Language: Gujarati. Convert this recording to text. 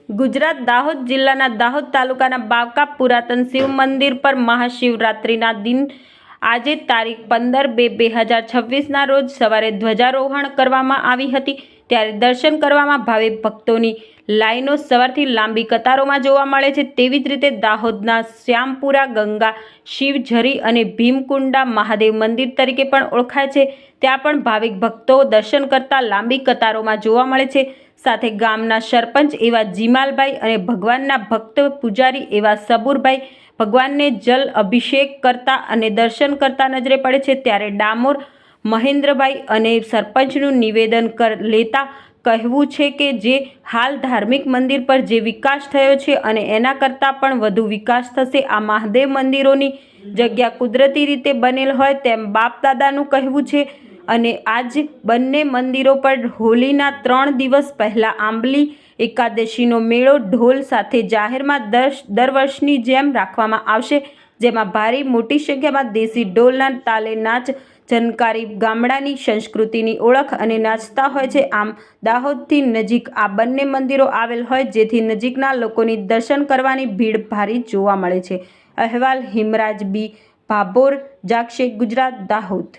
ગુજરાત દાહોદ જિલ્લાના દાહોદ તાલુકાના બાવકા પુરાતન શિવ મંદિર પર મહાશિવરાત્રિના દિન આજે તારીખ 15/2/2026ના રોજ સવારે ધ્વજારોહણ કરવામાં આવી હતી। ત્યારે દર્શન કરવામાં ભાવિક ભક્તોની લાઈનો સવારથી લાંબી કતારોમાં જોવા મળે છે। તેવી જ રીતે દાહોદના શ્યામપુરા ગંગા શિવઝરી અને ભીમકુંડા મહાદેવ મંદિર તરીકે પણ ઓળખાય છે, ત્યાં પણ ભાવિક ભક્તો દર્શન કરતા લાંબી કતારોમાં જોવા મળે છે। સાથે ગામના સરપંચ એવા જીમાલભાઈ અને ભગવાનના ભક્ત પૂજારી એવા સબુરભાઈ ભગવાનને જલ અભિષેક કરતા અને દર્શન કરતા નજરે પડે છે। ત્યારે ડામોર મહેન્દ્રભાઈ અને સરપંચનું નિવેદન લેતા કહેવું છે કે જે હાલ ધાર્મિક મંદિર પર જે વિકાસ થયો છે અને એના કરતાં પણ વધુ વિકાસ થશે। આ મહાદેવ મંદિરોની જગ્યા કુદરતી રીતે બનેલ હોય તેમ બાપ દાદાનું કહેવું છે અને આજ બંને મંદિરો પર હોળીના 3 દિવસ પહેલા આંબલી એકાદશીનો મેળો ઢોલ સાથે જાહેરમાં દર વર્ષની જેમ રાખવામાં આવશે, જેમાં ભારે મોટી સંખ્યામાં દેશી ઢોલના તાલે નાચ જનકારી ગામડાની સંસ્કૃતિની ઓળખ અને નાચતા હોય છે। આમ દાહોદથી નજીક આ બંને મંદિરો આવેલ હોય જેથી નજીકના લોકોની દર્શન કરવાની ભીડ ભારી જોવા મળે છે। અહેવાલ હિમરાજ બી ભાભોર, જાગશે ગુજરાત, દાહોદ।